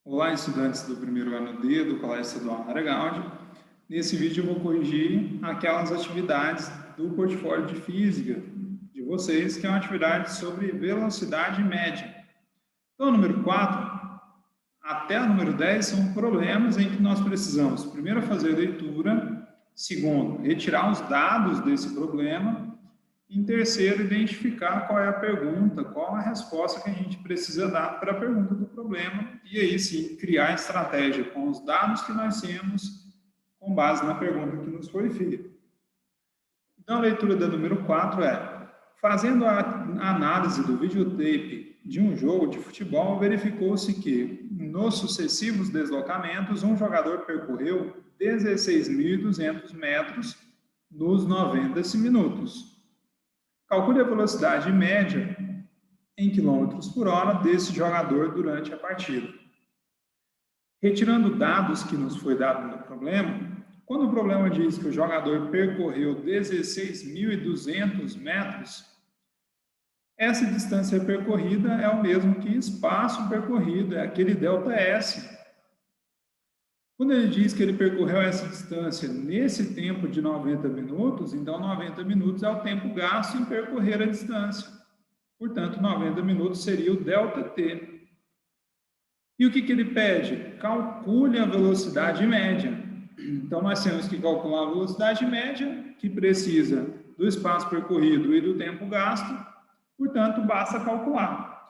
Olá, estudantes do primeiro ano D do Colégio Estadual Aragaudi. Nesse vídeo eu vou corrigir aquelas atividades do portfólio de física de vocês, que é uma atividade sobre velocidade média. Então, o número 4 até o número 10 são problemas em que nós precisamos, primeiro, fazer a leitura, segundo, retirar os dados desse problema, em terceiro, identificar qual é a pergunta, qual a resposta que a gente precisa dar para a pergunta do problema, e aí sim, criar a estratégia com os dados que nós temos, com base na pergunta que nos foi feita. Então, a leitura da número 4 é: fazendo a análise do videotape de um jogo de futebol, verificou-se que, nos sucessivos deslocamentos, um jogador percorreu 16.200 metros nos 90 minutos. Calcule a velocidade média em quilômetros por hora desse jogador durante a partida. Retirando dados que nos foi dado no problema, quando o problema diz que o jogador percorreu 16.200 metros, essa distância percorrida é o mesmo que espaço percorrido, é aquele ΔS. Quando ele diz que ele percorreu essa distância nesse tempo de 90 minutos, então 90 minutos é o tempo gasto em percorrer a distância. Portanto, 90 minutos seria o ΔT. E o que ele pede? Calcule a velocidade média. Então, nós temos que calcular a velocidade média, que precisa do espaço percorrido e do tempo gasto, portanto, basta calcular.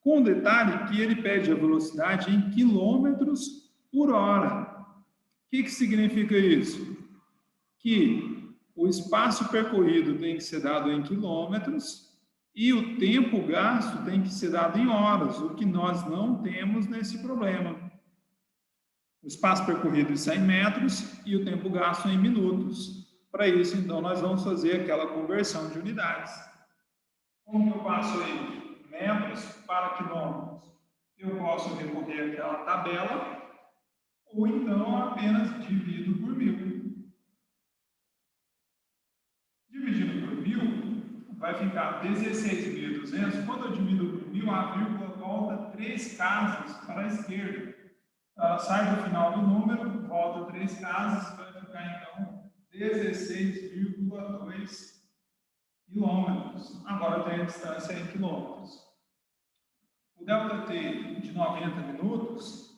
Com o detalhe que ele pede a velocidade em quilômetros por hora. O que significa isso? Que o espaço percorrido tem que ser dado em quilômetros e o tempo gasto tem que ser dado em horas, o que nós não temos nesse problema. O espaço percorrido está em metros e o tempo gasto em minutos. Para isso, então, nós vamos fazer aquela conversão de unidades. Como que eu passo aí metros para quilômetros? Eu posso recorrer àquela tabela ou então apenas divido por 1000. Dividido por 1000, vai ficar 16.200. Quando eu divido por 1000, a vírgula volta 3 casas para a esquerda. Ela sai do final do número, volta 3 casas, vai ficar então 16,2 quilômetros. Agora eu tenho a distância em quilômetros. O ΔT de 90 minutos,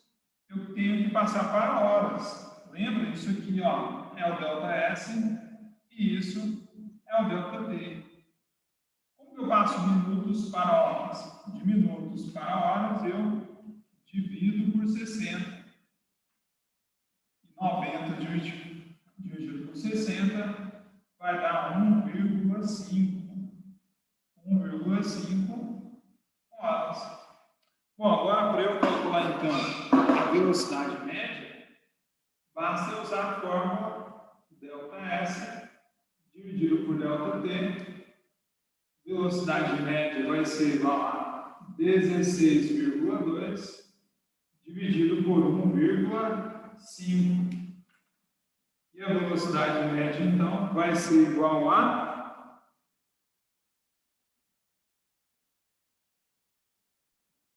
eu tenho que passar para horas. Lembra? Isso aqui, ó, é o ΔS e isso é o ΔT. Como que eu passo minutos para horas? De minutos para horas eu divido por 60. E 90 dividido por 60 vai dar 1,5. 1,5 horas. Bom, agora para eu calcular então a velocidade média, basta usar a fórmula ΔS dividido por ΔT. Velocidade média vai ser igual a 16,2 dividido por 1,5. E a velocidade média, então, vai ser igual a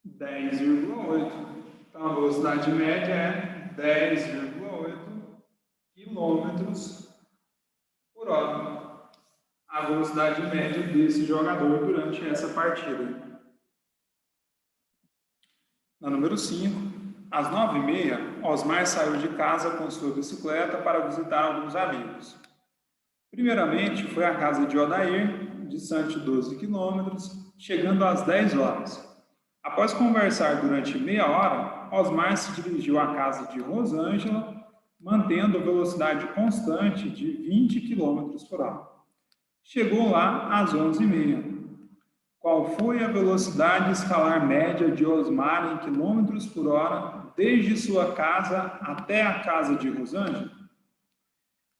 10,8. Então, a velocidade média é 10,8 quilômetros por hora. A velocidade média desse jogador durante essa partida. Na número 5, às 9h30, Osmar saiu de casa com sua bicicleta para visitar alguns amigos. Primeiramente, foi à casa de Odair, distante 12 quilômetros, chegando às 10 horas. Após conversar durante meia hora, Osmar se dirigiu à casa de Rosângela, mantendo a velocidade constante de 20 km por hora. Chegou lá às 11h30. Qual foi a velocidade escalar média de Osmar em quilômetros por hora desde sua casa até a casa de Rosângela?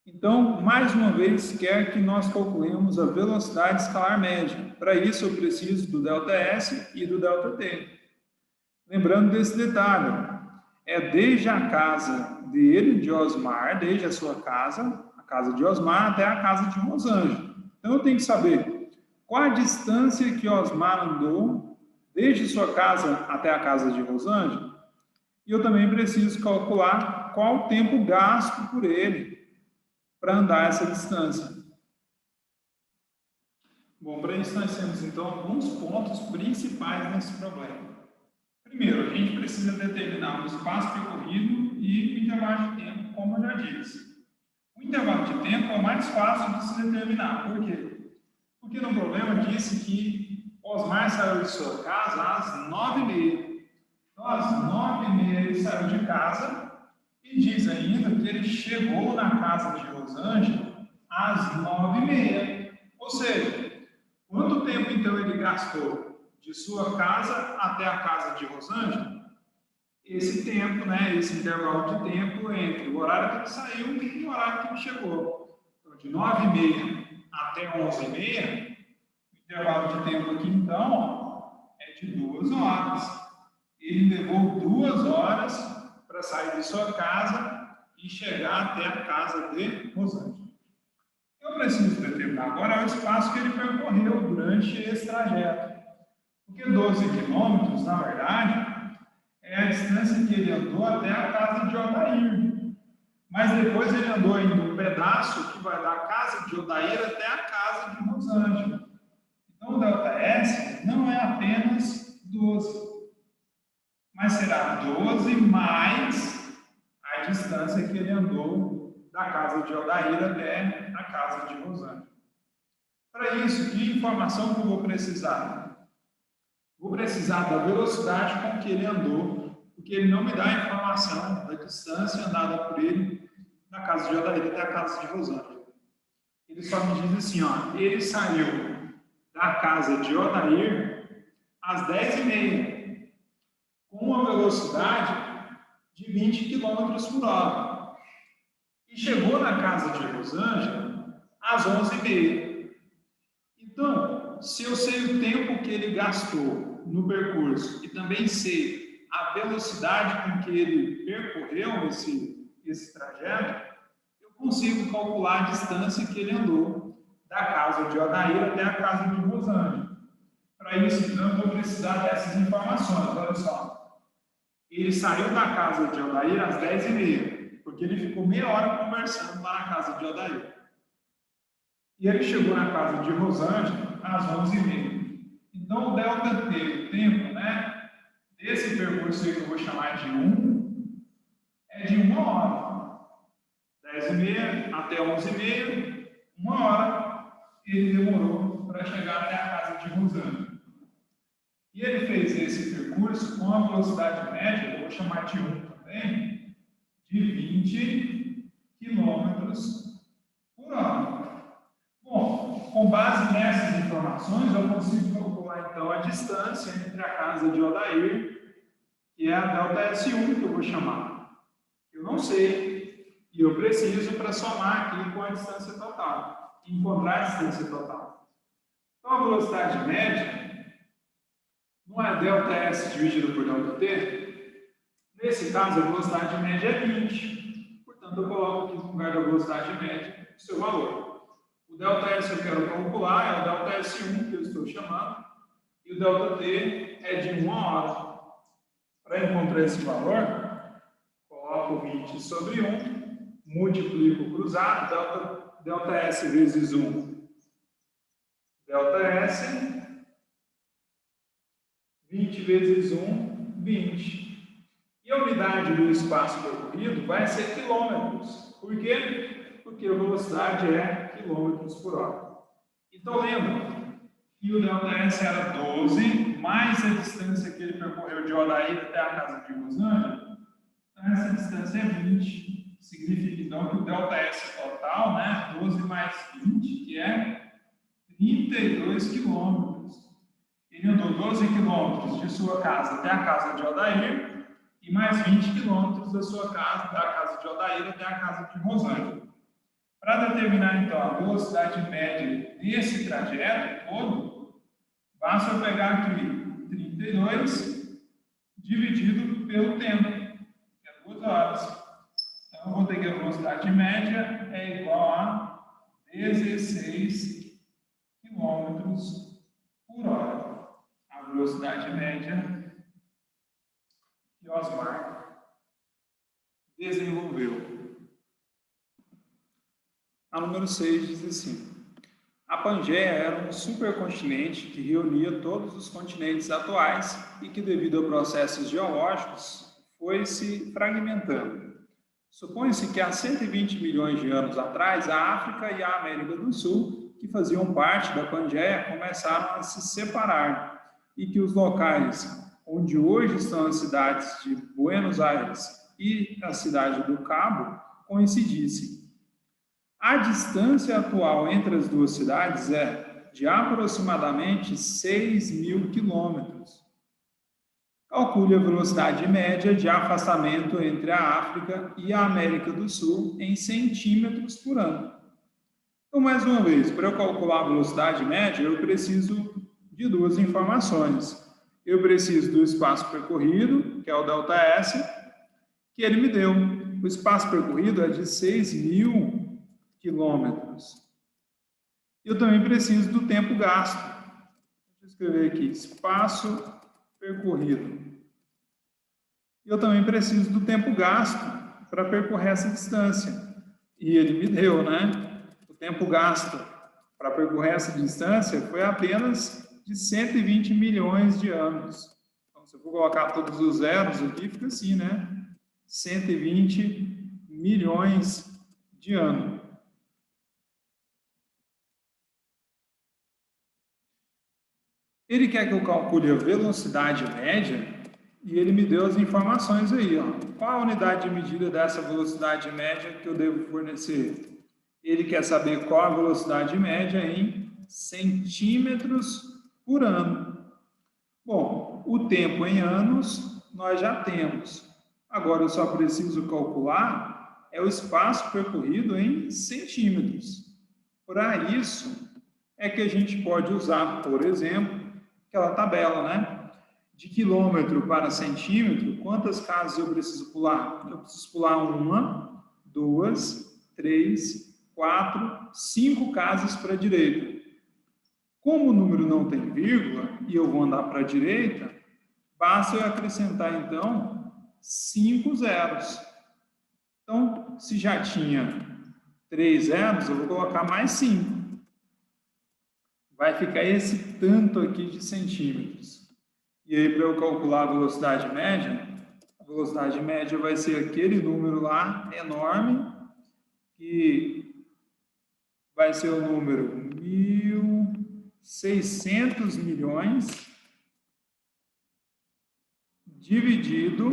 Então, mais uma vez, quer que nós calculemos a velocidade escalar média. Para isso, eu preciso do ΔS e do ΔT. Lembrando desse detalhe, é desde a casa dele, de Osmar, desde a sua casa, a casa de Osmar, até a casa de Rosângela. Então, eu tenho que saber qual a distância que Osmar andou desde sua casa até a casa de Rosângela. E eu também preciso calcular qual o tempo gasto por ele para andar essa distância. Bom, para isso nós temos então alguns pontos principais nesse problema. Primeiro, a gente precisa determinar o espaço percorrido e o intervalo de tempo, como eu já disse. O intervalo de tempo é o mais fácil de se determinar. Por quê? Porque no problema disse que Osmar saiu de sua casa às 9h30. Então, às 9h30 ele saiu de casa e diz ainda que ele chegou na casa de Rosângela às 9h30. Ou seja, quanto tempo então ele gastou de sua casa até a casa de Rosângela? Esse tempo, né, esse intervalo de tempo entre o horário que ele saiu e o horário que ele chegou. Então, de 9h30 até 11h30, o intervalo de tempo aqui, então, ó, é de 2 horas. Ele levou 2 horas para sair de sua casa e chegar até a casa de Rosângela. Eu preciso determinar agora o espaço que ele percorreu durante esse trajeto. Porque 12 quilômetros, na verdade, é a distância que ele andou até a casa de Odair. Mas depois ele andou ainda um pedaço que vai da casa de Odair até a casa de Rosângela. Então, o ΔS não é apenas 12, mas será 12 mais a distância que ele andou da casa de Odair até a casa de Rosângela. Para isso, que informação que eu vou precisar? Vou precisar da velocidade com que ele andou, porque ele não me dá a informação da distância andada por ele da casa de Odair até a casa de Rosângela. Ele só me diz assim, ó, ele saiu da casa de Odair às 10h30, com uma velocidade de 20 km por hora. E chegou na casa de Rosângela às 11h30. Então, se eu sei o tempo que ele gastou no percurso e também sei a velocidade com que ele percorreu esse trajeto, eu consigo calcular a distância que ele andou da casa de Odair até a casa de Rosângela. Para isso, então, eu vou precisar dessas informações. Olha só. Ele saiu da casa de Odair às 10h30, porque ele ficou meia hora conversando lá na casa de Odair. E ele chegou na casa de Rosângela às 11h30. Então, o delta T, o tempo, né, desse percurso que eu vou chamar de 1, é de 1 hora. 10h30 até 11h30, 1 hora, ele demorou para chegar até a casa de Rosângela. E ele fez esse percurso com a velocidade média, eu vou chamar de 1 também, de 20 km por hora. Bom, com base nessas informações, eu consigo calcular então a distância entre a casa de Odair, que é a ΔS1 que eu vou chamar. Eu não sei, e eu preciso para somar aqui com a distância total, encontrar a distância total. Então, a velocidade média não é ΔS dividido por ΔT. Nesse caso, a velocidade média é 20. Portanto, eu coloco aqui no lugar da velocidade média o seu valor. O ΔS eu quero calcular, é o ΔS1 que eu estou chamando, e o ΔT é de 1 hora. Para encontrar esse valor, coloco 20 sobre 1, multiplico o cruzado, ΔS vezes 1, ΔS, 20 vezes 1, 20. E a unidade do espaço percorrido vai ser quilômetros. Por quê? Porque a velocidade é quilômetros por hora. Então, lembra que o ΔS era 12, mais a distância que ele percorreu de Odair até a casa de Rosângela. Então, essa distância é 20. Significa, então, que o ΔS total, né, 12 mais 20, que é 32 quilômetros. Ele andou 12 quilômetros de sua casa até a casa de Odair e mais 20 quilômetros da sua casa, da casa de Odair até a casa de Rosângela. Para determinar, então, a velocidade média desse trajeto todo, basta eu pegar aqui 32 dividido pelo tempo, que é 2 horas. Então, eu vou ter que a velocidade média é igual a 16 km por hora. A velocidade média de Osmar desenvolveu. A número 6 diz assim: a Pangeia era um supercontinente que reunia todos os continentes atuais e que, devido a processos geológicos, foi se fragmentando. Supõe-se que há 120 milhões de anos atrás, a África e a América do Sul, que faziam parte da Pangeia, começaram a se separar e que os locais onde hoje estão as cidades de Buenos Aires e a cidade do Cabo coincidissem. A distância atual entre as duas cidades é de aproximadamente 6.000 quilômetros. Calcule a velocidade média de afastamento entre a África e a América do Sul em centímetros por ano. Então, mais uma vez, para eu calcular a velocidade média, eu preciso de duas informações. Eu preciso do espaço percorrido, que é o ΔS, que ele me deu. O espaço percorrido é de 6.000 quilômetros. Eu também preciso do tempo gasto. Deixa eu escrever aqui, espaço percorrido. Eu também preciso do tempo gasto para percorrer essa distância. E ele me deu, né? O tempo gasto para percorrer essa distância foi apenas de 120 milhões de anos. Então, se eu for colocar todos os zeros aqui, fica assim, né? 120 milhões de anos. Ele quer que eu calcule a velocidade média e ele me deu as informações aí, ó. Qual a unidade de medida dessa velocidade média que eu devo fornecer? Ele quer saber qual a velocidade média em centímetros por ano. Bom, o tempo em anos nós já temos. Agora eu só preciso calcular o espaço percorrido em centímetros. Para isso é que a gente pode usar, por exemplo, aquela tabela, né? De quilômetro para centímetro, quantas casas eu preciso pular? Eu preciso pular 1, 2, 3, 4, 5 casas para a direita. Como o número não tem vírgula e eu vou andar para a direita, basta eu acrescentar, então, 5 zeros. Então, se já tinha 3 zeros, eu vou colocar mais 5. Vai ficar esse tanto aqui de centímetros. E aí, para eu calcular a velocidade média vai ser aquele número lá, enorme, que vai ser o número 1.600 milhões dividido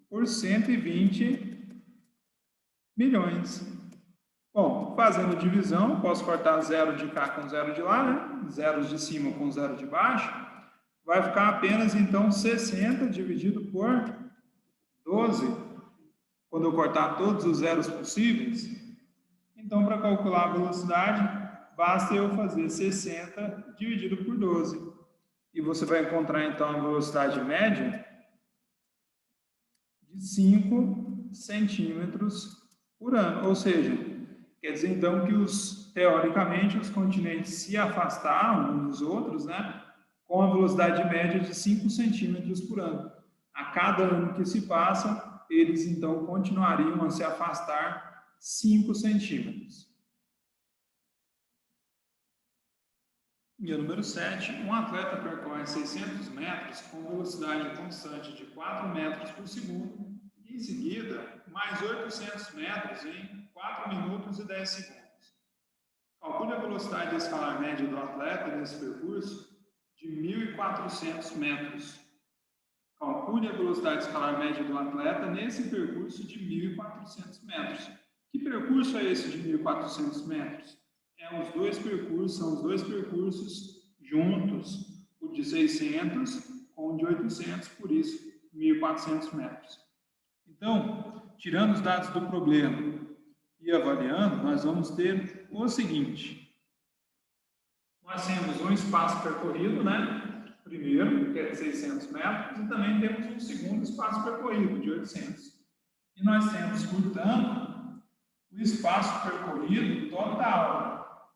por 120 milhões. Bom, fazendo divisão, posso cortar 0 de cá com 0 de lá, né? Zeros de cima com 0 de baixo. Vai ficar apenas, então, 60 dividido por 12. Quando eu cortar todos os zeros possíveis. Então, para calcular a velocidade, basta eu fazer 60 dividido por 12. E você vai encontrar, então, a velocidade média de 5 centímetros por ano. Ou seja, quer dizer, então, que teoricamente, os continentes se afastaram uns dos outros, né, com a velocidade média de 5 centímetros por ano. A cada ano que se passa, eles, então, continuariam a se afastar 5 centímetros. E o número 7, um atleta percorre 600 metros com velocidade constante de 4 metros por segundo e, em seguida, mais 800 metros em 4 minutos e 10 segundos. Calcule a velocidade escalar média do atleta nesse percurso de 1.400 metros. Calcule a velocidade escalar média do atleta nesse percurso de 1.400 metros. Que percurso é esse de 1.400 metros? São os dois percursos juntos, o de 600 com o de 800, por isso 1.400 metros. Então, tirando os dados do problema e avaliando, nós vamos ter o seguinte. Nós temos um espaço percorrido, né? Primeiro, que é de 600 metros, e também temos um segundo espaço percorrido, de 800. E nós temos, portanto, o espaço percorrido total,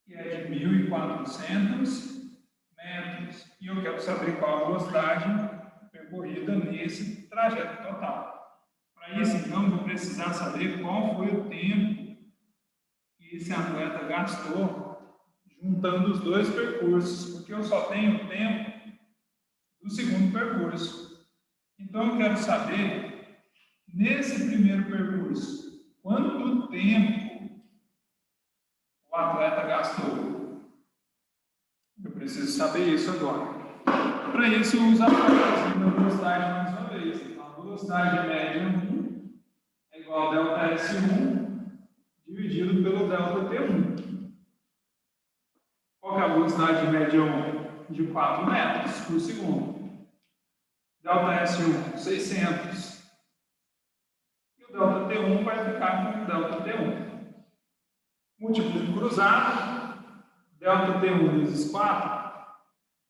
que é de 1.400 metros. E eu quero saber qual a velocidade percorrida nesse trajeto total. Para isso, então, eu vou precisar saber qual foi o tempo que esse atleta gastou juntando os dois percursos, porque eu só tenho o tempo do segundo percurso. Então, eu quero saber, nesse primeiro percurso, quanto tempo o atleta gastou. Eu preciso saber isso agora. Para isso, eu uso a fórmula da velocidade mais uma vez. Então, a velocidade média 1 é igual a delta S1 dividido pelo delta T1. Qual é a velocidade média 1? De 4 metros por segundo. Delta S1, 600. E o delta T1 vai ficar com o delta T1. Múltiplo cruzado, delta T1 vezes 4,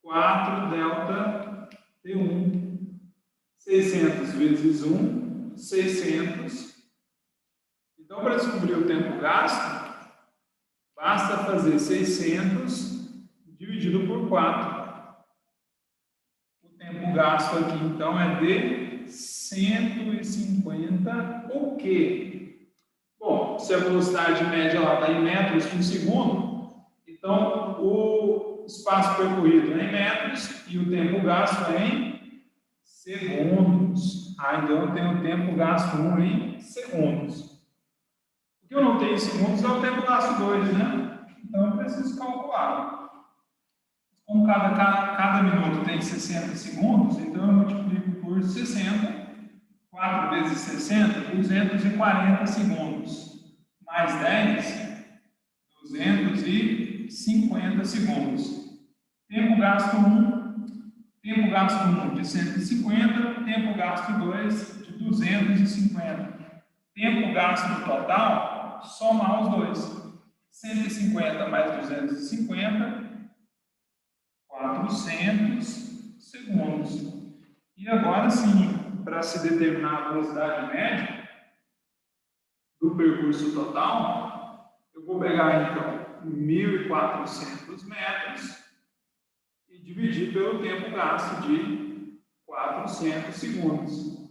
4 delta T1. 600 vezes 1, 600. Então, para descobrir o tempo gasto, basta fazer 600 dividido por 4. O tempo gasto aqui, então, é de 150 o quê? Bom, se a velocidade média lá está em metros por segundo, então o espaço percorrido é em metros e o tempo gasto é em segundos. Então eu tenho o tempo gasto 1 em segundos. O que eu não tenho em segundos é o tempo gasto 2, né? Então eu preciso calcular. Como cada minuto tem 60 segundos, então eu multiplico por 60, 4 vezes 60, 240 segundos. Mais 10, 250 segundos. Tempo gasto 1, tempo gasto 1 de 150, tempo gasto 2 de 250. Tempo gasto no total, somar os dois. 150 mais 250, 400 segundos. E agora sim, para se determinar a velocidade média do percurso total, eu vou pegar então 1.400 metros e dividir pelo tempo gasto de 400 segundos.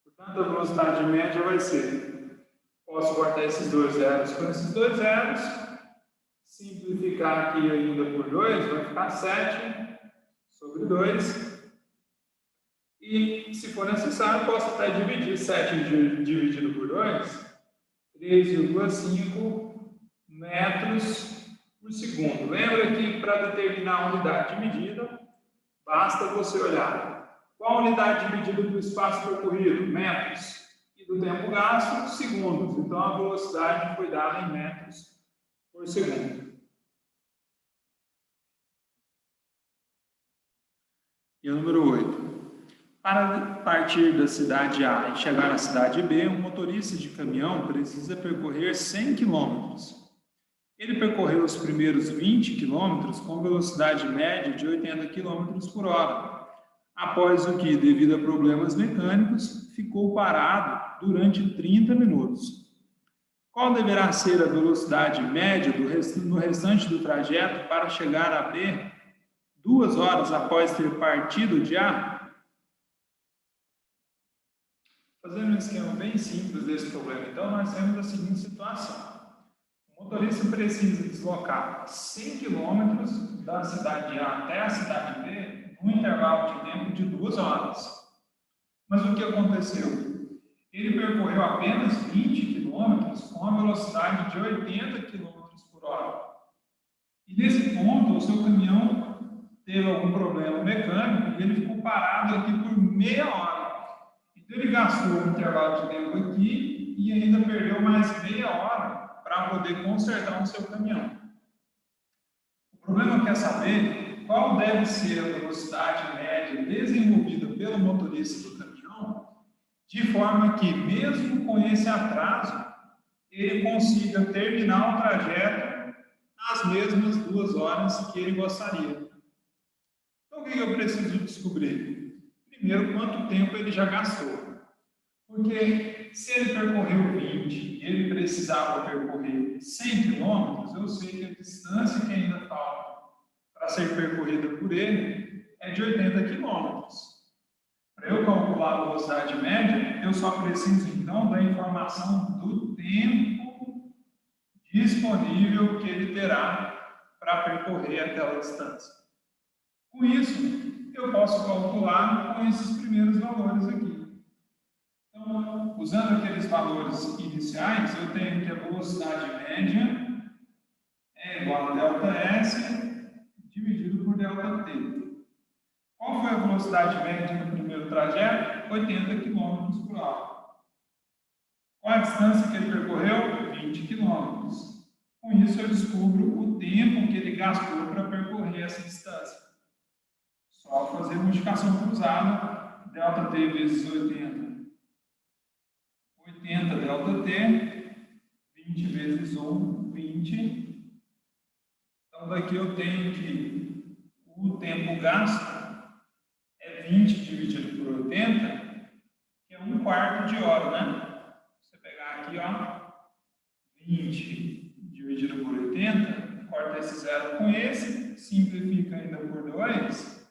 Portanto, a velocidade média vai ser, posso cortar esses dois zeros com esses dois zeros, simplificar aqui ainda por 2, vai ficar 7 sobre 2. E, se for necessário, posso até dividir 7 dividido por 2, 3,5 metros por segundo. Lembra que para determinar a unidade de medida, basta você olhar qual a unidade de medida do espaço percorrido, metros, e do tempo gasto, segundos. Então, a velocidade foi dada em metros por segundo. E o número 8. Para partir da cidade A e chegar à cidade B, um motorista de caminhão precisa percorrer 100 km. Ele percorreu os primeiros 20 km com velocidade média de 80 km por hora, após o que, devido a problemas mecânicos, ficou parado durante 30 minutos. Qual deverá ser a velocidade média no restante do trajeto para chegar a B 2 horas após ter partido de A? Fazendo um esquema bem simples desse problema, então, nós temos a seguinte situação. O motorista precisa deslocar 100 km da cidade A até a cidade B num intervalo de tempo de 2 horas. Mas o que aconteceu? Ele percorreu apenas 20 km com a velocidade de 80 km por hora. E nesse ponto, o seu caminhão teve algum problema mecânico e ele ficou parado aqui por meia hora. Então ele gastou um intervalo de tempo aqui e ainda perdeu mais meia hora para poder consertar o seu caminhão. O problema quer saber qual deve ser a velocidade média desenvolvida pelo motorista do caminhão, de forma que, mesmo com esse atraso, ele consiga terminar o trajeto nas mesmas 2 horas que ele gostaria. Então, o que eu preciso descobrir? Primeiro, quanto tempo ele já gastou. Porque se ele percorreu 20 e ele precisava percorrer 100 km, eu sei que a distância que ainda falta para ser percorrida por ele é de 80 km. calcular a velocidade média, eu só preciso, então, da informação do tempo disponível que ele terá para percorrer aquela distância. Com isso, eu posso calcular com esses primeiros valores aqui. Então, usando aqueles valores iniciais, eu tenho que a velocidade média é igual a ΔS dividido por ΔT. Qual foi a velocidade média no primeiro trajeto? 80 km por hora. Qual a distância que ele percorreu? 20 km. Com isso, eu descubro o tempo que ele gastou para percorrer essa distância. Só fazer multiplicação cruzada, ΔT vezes 80. 80 ΔT, 20 vezes 1, 20. Então, daqui eu tenho que o tempo gasto é 20 dividido por 80, que é 1/4 de hora, né? Se você pegar aqui, ó, 20 dividido por 80, corta esse zero com esse, simplifica ainda por 2,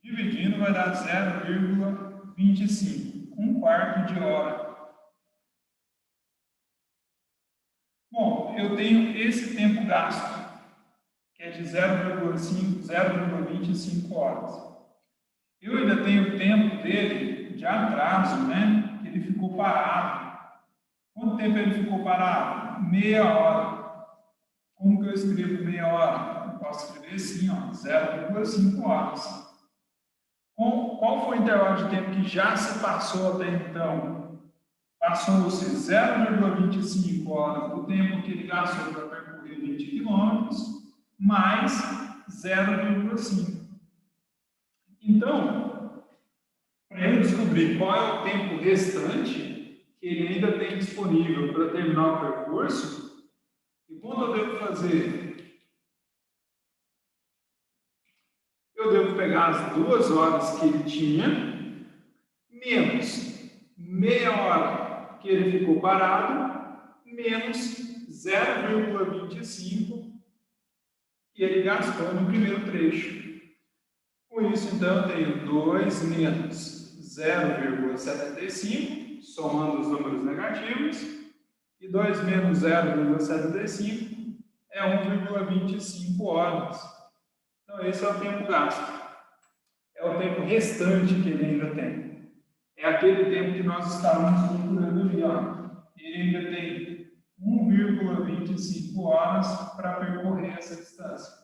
dividindo vai dar 0,25, 1/4 de hora. Bom, eu tenho esse tempo gasto, que é de 0,25 horas. Eu ainda tenho o tempo dele de atraso, né? Que ele ficou parado. Quanto tempo ele ficou parado? Meia hora. Como que eu escrevo meia hora? Eu posso escrever assim, ó, 0,5 horas. Qual foi o intervalo de tempo que já se passou até então? Passou-se 0,25 horas do tempo que ele gastou para percorrer 20 km, mais 0,5. Então, para eu descobrir qual é o tempo restante que ele ainda tem disponível para terminar o percurso, e quando eu devo fazer? Eu devo pegar as 2 horas que ele tinha, menos meia hora que ele ficou parado, menos 0,25 que ele gastou no primeiro trecho. Com isso, então, eu tenho 2 menos 0,75, somando os números negativos, e 2 menos 0,75 é 1,25 horas. Então, esse é o tempo gasto. É o tempo restante que ele ainda tem. É aquele tempo que nós estávamos procurando ali, ó. Ele ainda tem 1,25 horas para percorrer essa distância.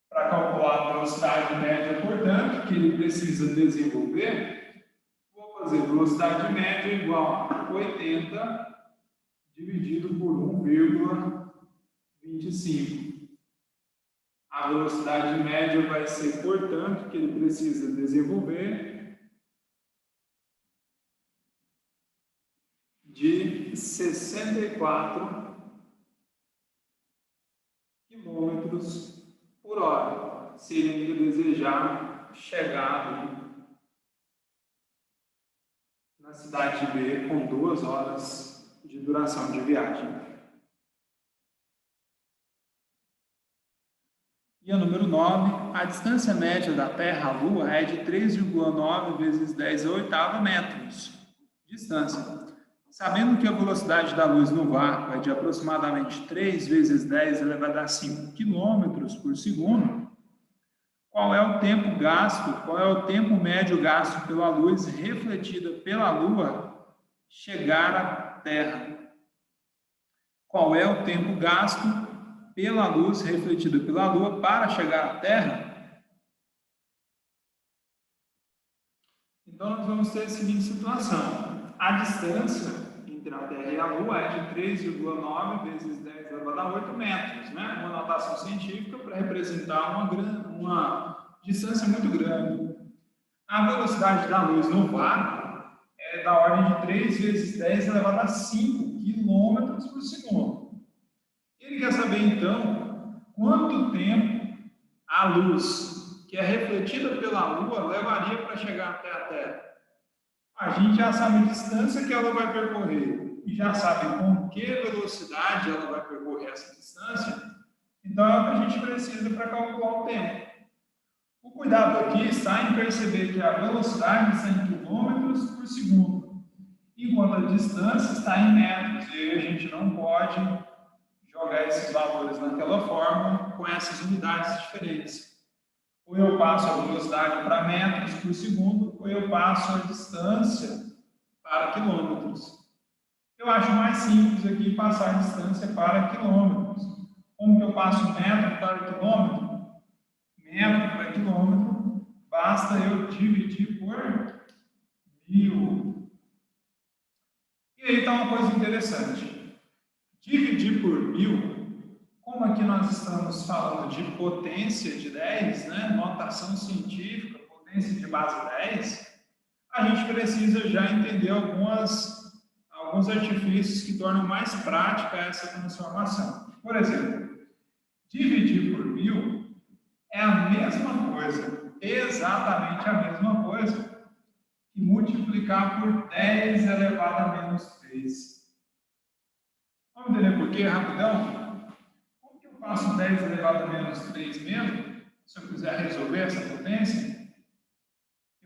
Para calcular a velocidade média, portanto, que ele precisa desenvolver, vou fazer velocidade média igual a 80 dividido por 1,25. A velocidade média vai ser, portanto, que ele precisa desenvolver de 64 km por hora, se ele ainda desejar chegar ali na cidade B com 2 horas de duração de viagem. E a número 9, a distância média da Terra à Lua é de 3,9 vezes 10 a oitava metros. Distância. Sabendo que a velocidade da luz no vácuo é de aproximadamente 3 vezes 10 elevado a 5 km por segundo, qual é o tempo gasto, qual é o tempo médio gasto pela luz refletida pela Lua chegar à Terra? Qual é o tempo gasto pela luz refletida pela Lua para chegar à Terra? Então, nós vamos ter a seguinte situação. A distância entre a Terra e a Lua é de 3,9 vezes 10 elevado a 8 metros, né? Uma notação científica para representar uma distância muito grande. A velocidade da luz no vácuo é da ordem de 3 vezes 10 elevado a 5 km por segundo. Ele quer saber, então, quanto tempo a luz que é refletida pela Lua levaria para chegar até a Terra. A gente já sabe a distância que ela vai percorrer e já sabe com que velocidade ela vai percorrer essa distância. Então, é o que a gente precisa para calcular o tempo. O cuidado aqui está em perceber que a velocidade está em quilômetros por segundo, enquanto a distância está em metros, e a gente não pode jogar esses valores naquela forma com essas unidades diferentes. Ou eu passo a velocidade para metros por segundo, ou eu passo a distância para quilômetros. Eu acho mais simples aqui passar a distância para quilômetros. Como que eu passo metro para quilômetro? Metro para quilômetro, basta eu dividir por 1000. E aí está uma coisa interessante. Dividir por 1000, como aqui nós estamos falando de potência de 10, né? Notação científica, potência de base 10, a gente precisa já entender alguns artifícios que tornam mais prática essa transformação. Por exemplo, dividir por 1000 é a mesma coisa, exatamente a mesma coisa, que multiplicar por 10 elevado a menos 3. Vamos entender por quê, rapidão? Como que eu faço 10 elevado a menos 3 mesmo? Se eu quiser resolver essa potência,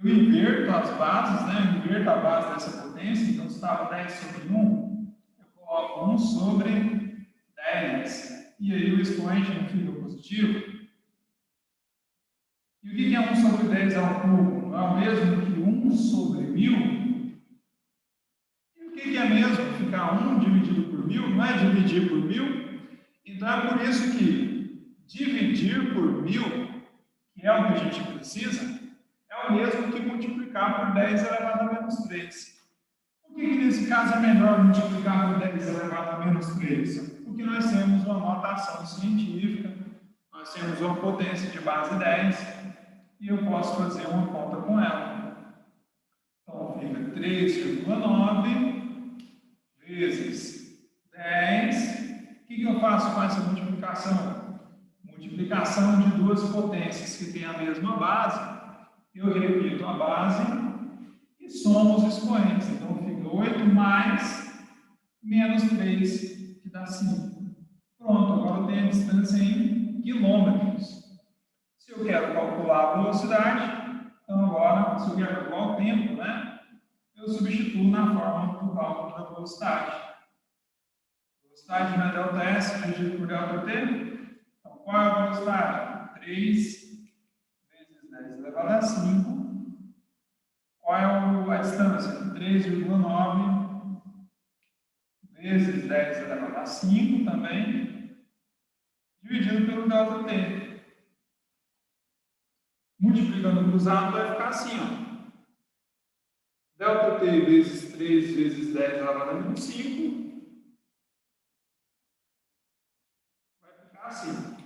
eu inverto as bases, né? Eu inverto a base dessa potência, então se estava 10 sobre 1, eu coloco 1 sobre 10. E aí o expoente não fica positivo. E o que é 1 sobre 10 ao cubo? Não é o mesmo que 1 sobre 1000? E o que é mesmo ficar 1 dividido por 1000? Não é dividir por 1000? Então é por isso que dividir por 1000, que é o que a gente precisa, é o mesmo que multiplicar por 10 elevado a menos 3. Por que nesse caso é melhor multiplicar por 10 elevado a menos 3? Porque nós temos uma notação científica, nós temos uma potência de base 10, e eu posso fazer uma conta com ela. Então fica 3,9 vezes 10. O que eu faço com essa multiplicação? Multiplicação de duas potências que têm a mesma base. Eu repito a base e somo os expoentes. Então fica 8 mais menos 3, que dá 5. Pronto, agora eu tenho a distância em quilômetros. Se eu quero calcular a velocidade, então agora, se eu quero calcular o tempo, né, eu substituo na forma do cálculo da velocidade. Velocidade não é ΔS dividido por ΔT. Então, qual é a velocidade? 3 vezes 10 elevado a 5. Qual é a distância? 3,9 vezes 10 elevado a 5 também, dividido pelo ΔT. Multiplicando cruzado vai ficar assim, ó. ΔT vezes 3 vezes 10 elevado a menos 5 vai ficar assim.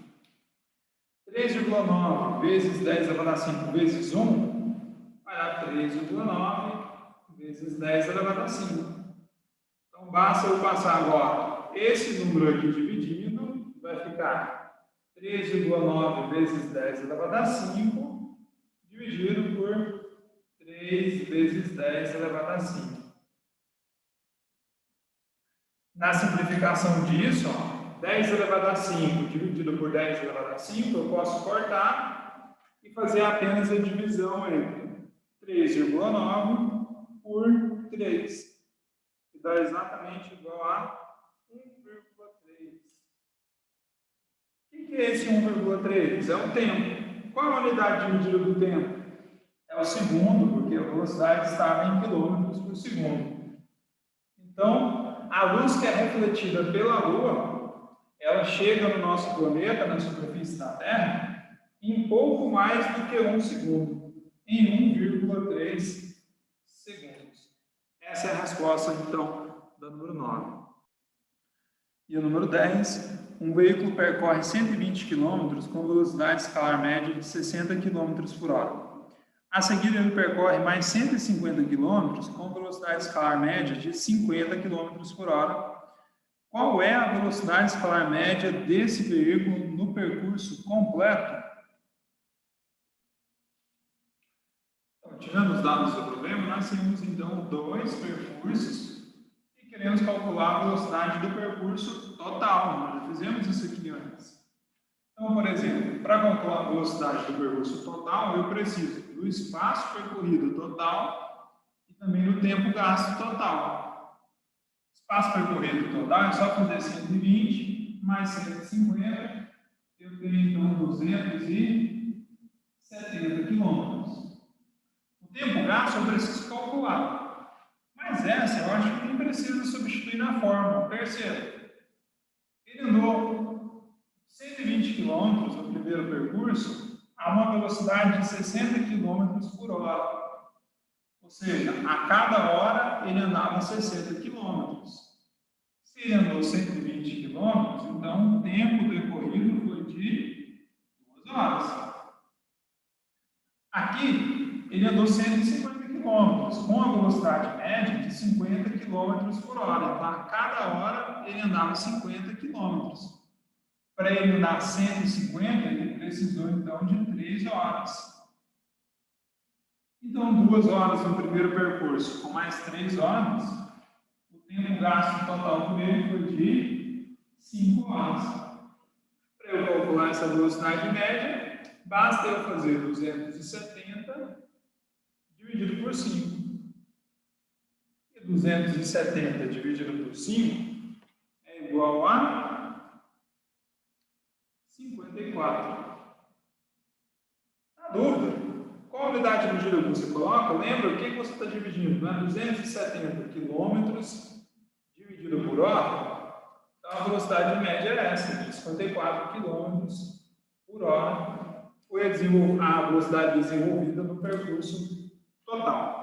3,9 vezes 10 elevado a 5 vezes 1 vai dar 3,9 vezes 10 elevado a 5. Então basta eu passar agora esse número aqui dividindo, vai ficar 3,9 vezes 10 elevado a 5 dividido por 3 vezes 10 elevado a 5. Na simplificação disso, ó, 10 elevado a 5 dividido por 10 elevado a 5, eu posso cortar e fazer apenas a divisão entre 3,9 por 3, que dá exatamente igual a 1,3. O que é esse 1,3? É o tempo. Qual é a unidade de medida do tempo? É o segundo, porque a velocidade estava em quilômetros por segundo. Então, a luz que é refletida pela Lua, ela chega no nosso planeta, na superfície da Terra, em pouco mais do que 1 segundo, em 1,3 segundos. Essa é a resposta, então, da número 9. E o número 10, um veículo percorre 120 km com velocidade escalar média de 60 km por hora. A seguir, ele percorre mais 150 km com velocidade escalar média de 50 km por hora. Qual é a velocidade escalar média desse veículo no percurso completo? Então, tirando os dados do problema, nós temos então dois percursos e queremos calcular a velocidade do percurso total. Nós já fizemos isso aqui antes. Então, por exemplo, para calcular a velocidade do percurso total, eu preciso do espaço percorrido total e também do tempo gasto total. Espaço percorrido total é só fazer 120 mais 150, eu tenho então 270 quilômetros. O tempo gasto eu preciso calcular, mas essa eu acho que nem precisa substituir na fórmula. Perceba, ele andou 120 km no primeiro percurso a uma velocidade de 60 km por hora. Ou seja, a cada hora ele andava 60 km. Se ele andou 120 km, então o tempo decorrido foi de 2 horas. Aqui, ele andou 150 km, com a velocidade média de 50 km por hora. Então, a cada hora, ele andava 50 km. Para ele andar 150, ele precisou, então, de 3 horas. Então, 2 horas no primeiro percurso, com mais 3 horas, o tempo gasto total por ele foi de 5 horas. Para eu calcular essa velocidade média, basta eu fazer 270 dividido por 5. E 270 dividido por 5 é igual a 54. Na dúvida, qual unidade de medida que você coloca? Lembra o que você está dividindo? Né? 270 km dividido por hora. Então, a velocidade média é essa, de 54 km por hora. Foi a velocidade desenvolvida no percurso total.